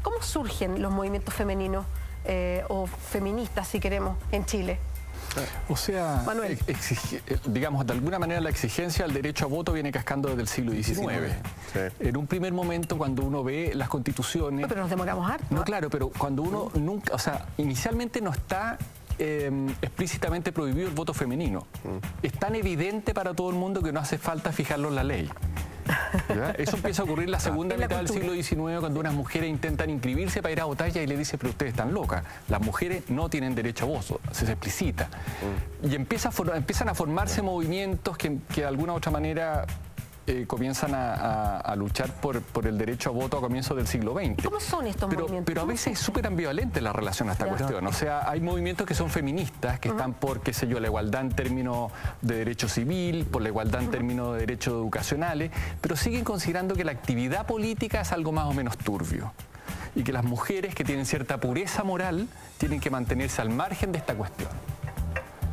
¿Cómo surgen los movimientos femeninos o feministas, si queremos, en Chile? O sea, Manuel. Digamos, de alguna manera la exigencia del derecho a voto viene cascando desde el siglo XIX. Sí. En un primer momento, cuando uno ve las constituciones... Pero nos demoramos harto. No, claro, pero cuando uno nunca... O sea, inicialmente no está explícitamente prohibido el voto femenino. Es tan evidente para todo el mundo que no hace falta fijarlo en la ley. ¿Ya? Eso empieza a ocurrir en la segunda mitad del siglo XIX, cuando unas mujeres intentan inscribirse para ir a votar y le dice, pero ustedes están locas, las mujeres no tienen derecho a voto, se explicita. Y empiezan a formarse movimientos que de alguna u otra manera comienzan a luchar por el derecho a voto a comienzos del siglo XX. ¿Cómo son estos movimientos? Pero a veces es súper ambivalente la relación a esta cuestión. O sea, hay movimientos que son feministas, que están por, qué sé yo, la igualdad en términos de derecho civil, por la igualdad en términos de derechos educacionales, pero siguen considerando que la actividad política es algo más o menos turbio. Y que las mujeres que tienen cierta pureza moral tienen que mantenerse al margen de esta cuestión.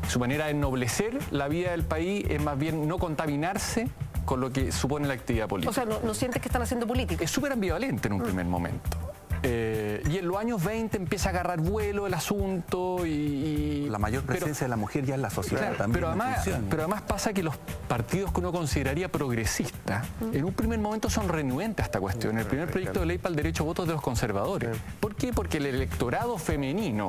Su manera de ennoblecer la vida del país es más bien no contaminarse con lo que supone la actividad política. O sea, ¿no sientes que están haciendo política? Es súper ambivalente en un primer momento. Y en los años 20 empieza a agarrar vuelo el asunto y la mayor presencia de la mujer ya en la sociedad, claro, también. Pero además pasa que los partidos que uno consideraría progresistas, en un primer momento son renuentes a esta cuestión. El primer proyecto de ley para el derecho a voto es de los conservadores. ¿Por qué? Porque el electorado femenino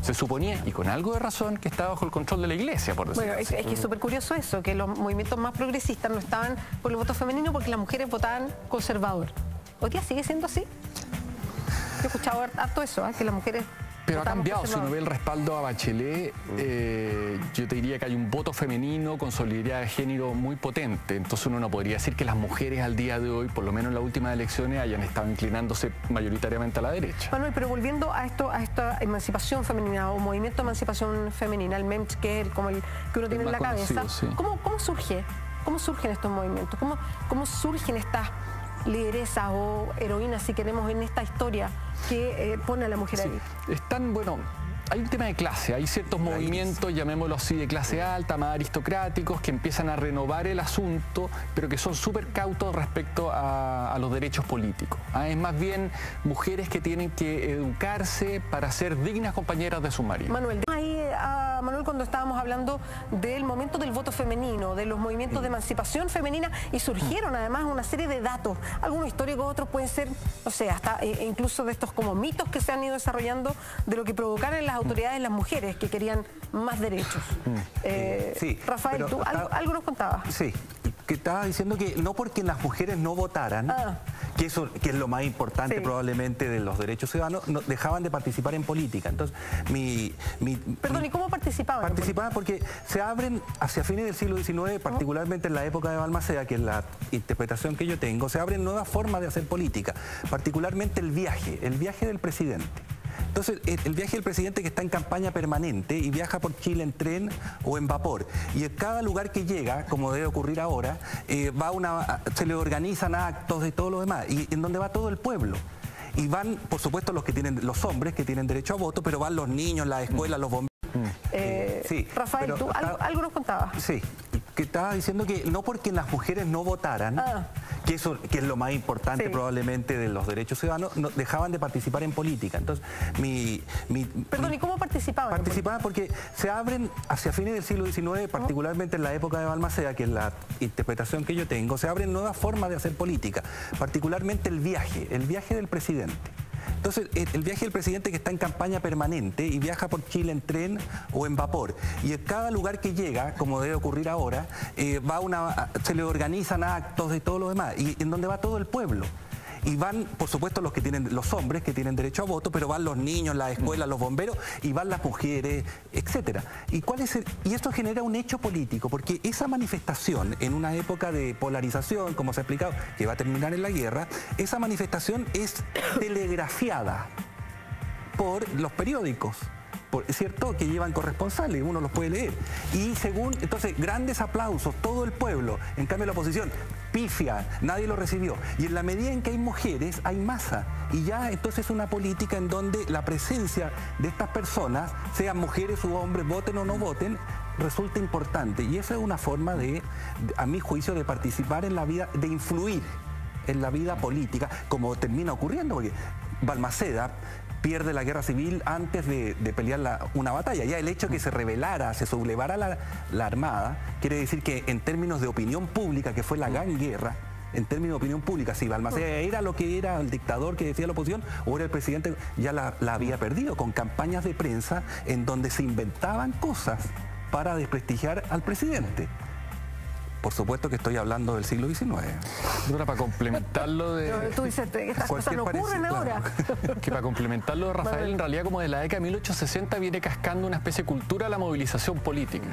se suponía, y con algo de razón, que estaba bajo el control de la Iglesia, por decirlo así. Es que es súper curioso eso, que los movimientos más progresistas no estaban por el voto femenino porque las mujeres votaban conservador. ¿Hoy día sigue siendo así? Yo he escuchado harto eso, que las mujeres... Pero ha cambiado, si uno ve el respaldo a Bachelet, yo te diría que hay un voto femenino con solidaridad de género muy potente. Entonces uno no podría decir que las mujeres al día de hoy, por lo menos en las últimas elecciones, hayan estado inclinándose mayoritariamente a la derecha. Manuel, pero volviendo a esta emancipación femenina o movimiento de emancipación femenina, el MEMS, que es como el que uno tiene en la cabeza, sí. ¿Cómo surge? ¿Cómo surgen estos movimientos? ¿Cómo surgen estas lideresas o heroínas, si queremos, en esta historia que pone a la mujer ahí? Están, bueno, hay un tema de clase, hay ciertos movimientos, llamémoslo así, de clase alta, más aristocráticos, que empiezan a renovar el asunto, pero que son súper cautos respecto a los derechos políticos. Es más bien mujeres que tienen que educarse para ser dignas compañeras de su marido. Manuel, Manuel, cuando estábamos hablando del momento del voto femenino, de los movimientos de emancipación femenina, y surgieron además una serie de datos, algunos históricos, otros pueden ser, no sé, hasta incluso de estos como mitos que se han ido desarrollando de lo que provocaron en las autoridades las mujeres que querían más derechos. Sí, Rafael, tú algo nos contabas. Sí, que estaba diciendo que no porque las mujeres no votaran, que es lo más importante probablemente de los derechos ciudadanos, dejaban de participar en política. Entonces, Perdón, ¿y cómo participaban? Participaban porque se abren hacia fines del siglo XIX, particularmente en la época de Balmaceda, que es la interpretación que yo tengo, se abren nuevas formas de hacer política, particularmente el viaje del presidente. Entonces, el viaje del presidente que está en campaña permanente y viaja por Chile en tren o en vapor. Y en cada lugar que llega, como debe ocurrir ahora, se le organizan actos y todo lo demás, y en donde va todo el pueblo. Y van, por supuesto, los hombres que tienen derecho a voto, pero van los niños, las escuelas, los bomberos. Sí, Rafael, tú algo nos contabas. Sí, que estaba diciendo que no porque las mujeres no votaran, que es lo más importante probablemente de los derechos ciudadanos, dejaban de participar en política. Entonces, Perdón, ¿y cómo participaban? Participaban porque se abren hacia fines del siglo XIX, particularmente en la época de Balmaceda, que es la interpretación que yo tengo, se abren nuevas formas de hacer política, particularmente el viaje del presidente. Entonces, el viaje del presidente que está en campaña permanente y viaja por Chile en tren o en vapor. Y en cada lugar que llega, como debe ocurrir ahora, se le organizan actos y todo lo demás, y en donde va todo el pueblo. Y van, por supuesto, los hombres que tienen derecho a voto, pero van los niños, las escuelas, los bomberos, y van las mujeres, etcétera. Y esto genera un hecho político, porque esa manifestación, en una época de polarización, como se ha explicado, que va a terminar en la guerra, esa manifestación es telegrafiada por los periódicos. Es cierto que llevan corresponsales, uno los puede leer. Y entonces, grandes aplausos, todo el pueblo. En cambio, la oposición, pifia, nadie lo recibió. Y en la medida en que hay mujeres, hay masa. Y ya entonces es una política en donde la presencia de estas personas, sean mujeres u hombres, voten o no voten, resulta importante. Y esa es una forma a mi juicio, de participar en la vida, de influir en la vida política, como termina ocurriendo, porque Balmaceda pierde la guerra civil antes de pelear una batalla. Ya el hecho de que se rebelara, se sublevara la armada, quiere decir que en términos de opinión pública, que fue la gran guerra, en términos de opinión pública, si Balmaceda era lo que era, el dictador que decía la oposición, o era el presidente, ya la había perdido, con campañas de prensa en donde se inventaban cosas para desprestigiar al presidente. Por supuesto que estoy hablando del siglo XIX. Ahora, para complementarlo de... Pero tú dices, estas cosas no ocurren ahora. Que para complementarlo de Rafael, en realidad como de la década de 1860 viene cascando una especie de cultura de la movilización política.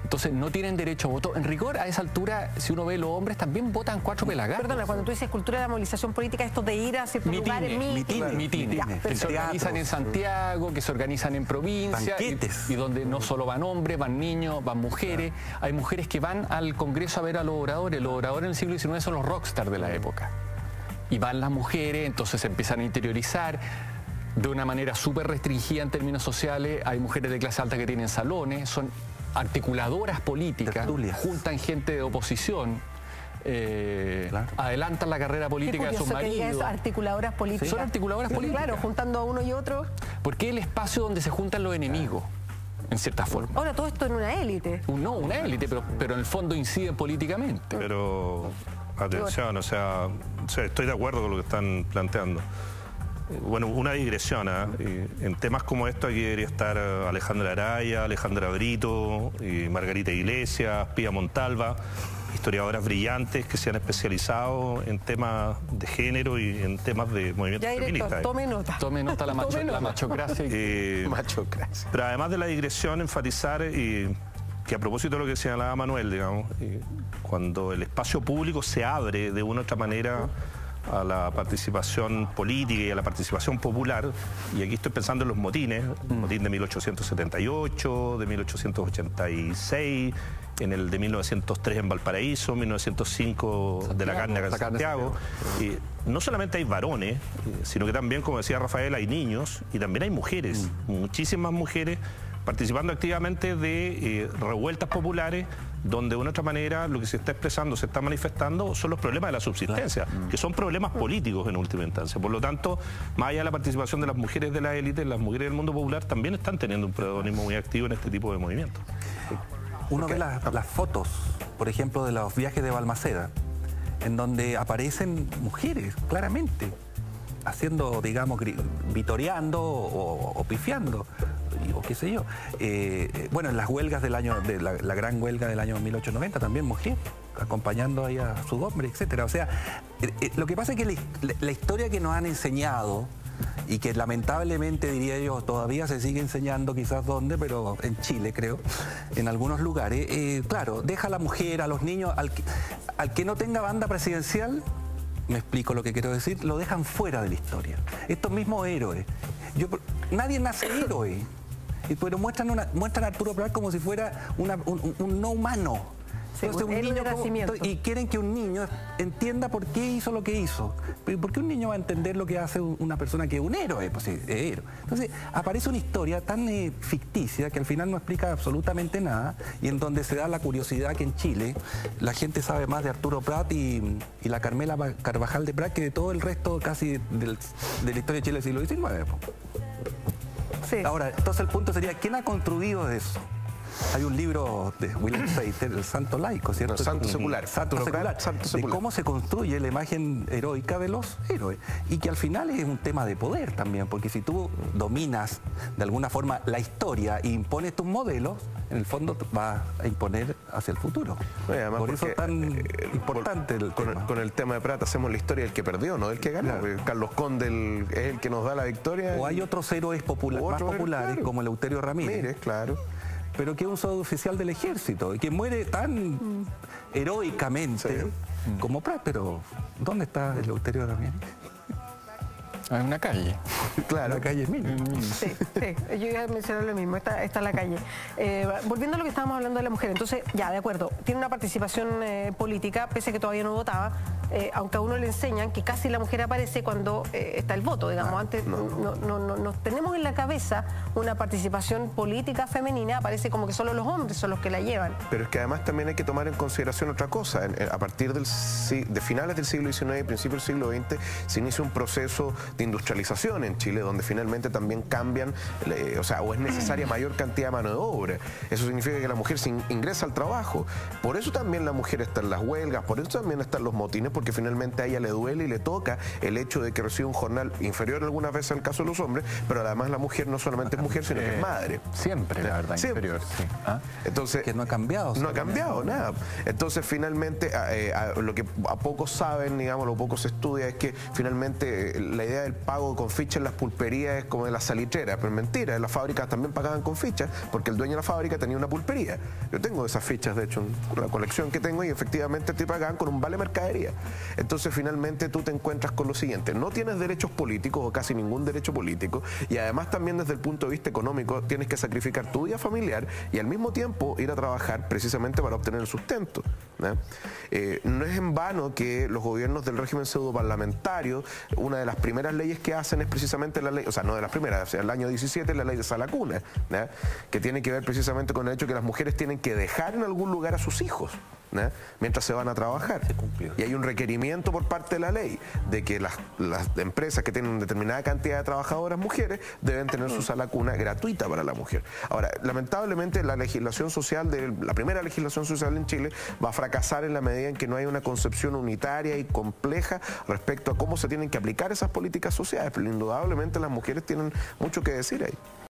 Entonces no tienen derecho a voto. En rigor, a esa altura, si uno ve los hombres, también votan 4 pelagatos. Perdona, cuando tú dices cultura de la movilización política, esto de ir a ciertos lugares, mitines, que se organizan en Santiago, que se organizan en provincia, y donde no solo van hombres, van niños, van mujeres. Hay mujeres que van al Congreso a ver a los oradores. Los oradores en el siglo XIX son los rockstars de la época. Y van las mujeres, entonces se empiezan a interiorizar de una manera súper restringida en términos sociales. Hay mujeres de clase alta que tienen salones, son articuladoras políticas, tertulias, juntan gente de oposición, adelantan la carrera política de sus maridos. Articuladoras políticas. Son articuladoras políticas. Claro, juntando a uno y otro. Porque es el espacio donde se juntan los enemigos, en cierta forma. Ahora, todo esto en una élite. No, una élite, pero en el fondo inciden políticamente. Pero, atención, o sea, estoy de acuerdo con lo que están planteando. Bueno, una digresión, en temas como esto aquí debería estar Alejandra Araya, Alejandra Brito, Margarita Iglesias, Pía Montalva, historiadoras brillantes que se han especializado en temas de género y en temas de movimientos feministas. Tome nota. Tome nota la machocracia. Machocracia. Pero además de la digresión, enfatizar que a propósito de lo que señalaba Manuel, digamos, cuando el espacio público se abre de una u otra manera a la participación política y a la participación popular, y aquí estoy pensando en los motines, el motín de 1878, de 1886, en el de 1903 en Valparaíso, 1905 de la carne acá en Santiago. No solamente hay varones, sino que también, como decía Rafael, hay niños y también hay mujeres, muchísimas mujeres participando activamente de revueltas populares, donde de una otra manera lo que se está expresando, se está manifestando, son los problemas de la subsistencia, que son problemas políticos en última instancia. Por lo tanto, más allá de la participación de las mujeres de la élite, las mujeres del mundo popular también están teniendo un protagonismo muy activo en este tipo de movimientos. Uno ve las fotos, por ejemplo, de los viajes de Balmaceda, en donde aparecen mujeres, claramente, haciendo, digamos, vitoreando o pifiando, o qué sé yo. Bueno, en las huelgas del año, la gran huelga del año 1890, también mujer, acompañando ahí a su hombre, etcétera. O sea, lo que pasa es que la historia que nos han enseñado, y que lamentablemente, diría yo, todavía se sigue enseñando, quizás dónde, pero en Chile, creo, en algunos lugares, claro, deja a la mujer, a los niños, al que no tenga banda presidencial, me explico lo que quiero decir, lo dejan fuera de la historia. Estos mismos héroes. Nadie nace héroe, pero muestran a Arturo Prat como si fuera un no humano. Entonces, un niño y quieren que un niño entienda por qué hizo lo que hizo. ¿Por qué un niño va a entender lo que hace una persona que es un héroe? Pues es héroe. Entonces aparece una historia tan ficticia que al final no explica absolutamente nada, y en donde se da la curiosidad que en Chile la gente sabe más de Arturo Prat y la Carmela Carvajal de Prat que de todo el resto casi de la historia de Chile del siglo XIX. Sí. Ahora, entonces el punto sería, ¿quién ha construido eso? Hay un libro de William Seiter, El Santo Laico, ¿cierto? No, Santo Secular. Santo Secular. De cómo se construye la imagen heroica de los héroes. Y que al final es un tema de poder también, porque si tú dominas de alguna forma la historia e impones tus modelos, en el fondo vas a imponer hacia el futuro. Además, por eso es tan importante el tema. Con el tema de Prat hacemos la historia del que perdió, no del que ganó. Claro. Carlos Conde es el que nos da la victoria. O hay otros héroes más populares, claro, como Eleuterio Ramírez. Claro. Pero que es un suboficial del ejército y que muere tan heroicamente como Prat. Pero ¿dónde está Eleuterio Ramírez? En una calle. Claro, la calle es mía. Sí, yo iba a mencionar lo mismo, está en la calle. Volviendo a lo que estábamos hablando de la mujer, entonces, ya, de acuerdo, tiene una participación política, pese a que todavía no votaba, aunque a uno le enseñan que casi la mujer aparece cuando está el voto, digamos. Antes no tenemos en la cabeza una participación política femenina, parece como que solo los hombres son los que la llevan. Pero es que además también hay que tomar en consideración otra cosa. A partir de finales del siglo XIX y principios del siglo XX se inicia un proceso de industrialización en Chile, donde finalmente también cambian, o es necesaria mayor cantidad de mano de obra. Eso significa que la mujer ingresa al trabajo. Por eso también la mujer está en las huelgas, por eso también están los motines, porque finalmente a ella le duele y le toca el hecho de que recibe un jornal inferior algunas veces al caso de los hombres, pero además la mujer no solamente es mujer, sino que es madre. Siempre, la verdad, siempre. inferior. Sí. ¿Ah? Entonces, que no ha cambiado. No ha cambiado nada. Entonces, finalmente, lo que a pocos saben, digamos, lo poco se estudia, es que finalmente la idea del pago con fichas en las pulperías es como de las salitreras, pero es mentira. En las fábricas también pagaban con fichas, porque el dueño de la fábrica tenía una pulpería. Yo tengo esas fichas, de hecho, en la colección que tengo, y efectivamente te pagaban con un vale mercadería. Entonces, finalmente, tú te encuentras con lo siguiente: no tienes derechos políticos o casi ningún derecho político, y además también desde el punto de vista económico tienes que sacrificar tu vida familiar y al mismo tiempo ir a trabajar precisamente para obtener el sustento, ¿no? No es en vano que los gobiernos del régimen pseudo-parlamentario, una de las primeras leyes que hacen es precisamente la ley, o sea, no de las primeras, o sea, el año 17 es la ley de Sala Cuna, ¿no? Que tiene que ver precisamente con el hecho que las mujeres tienen que dejar en algún lugar a sus hijos, ¿no? Mientras se van a trabajar. Y hay un requerimiento por parte de la ley de que las empresas que tienen determinada cantidad de trabajadoras mujeres deben tener su sala cuna gratuita para la mujer. Ahora, lamentablemente la legislación social, la primera legislación social en Chile va a fracasar en la medida en que no hay una concepción unitaria y compleja respecto a cómo se tienen que aplicar esas políticas sociales, pero indudablemente las mujeres tienen mucho que decir ahí.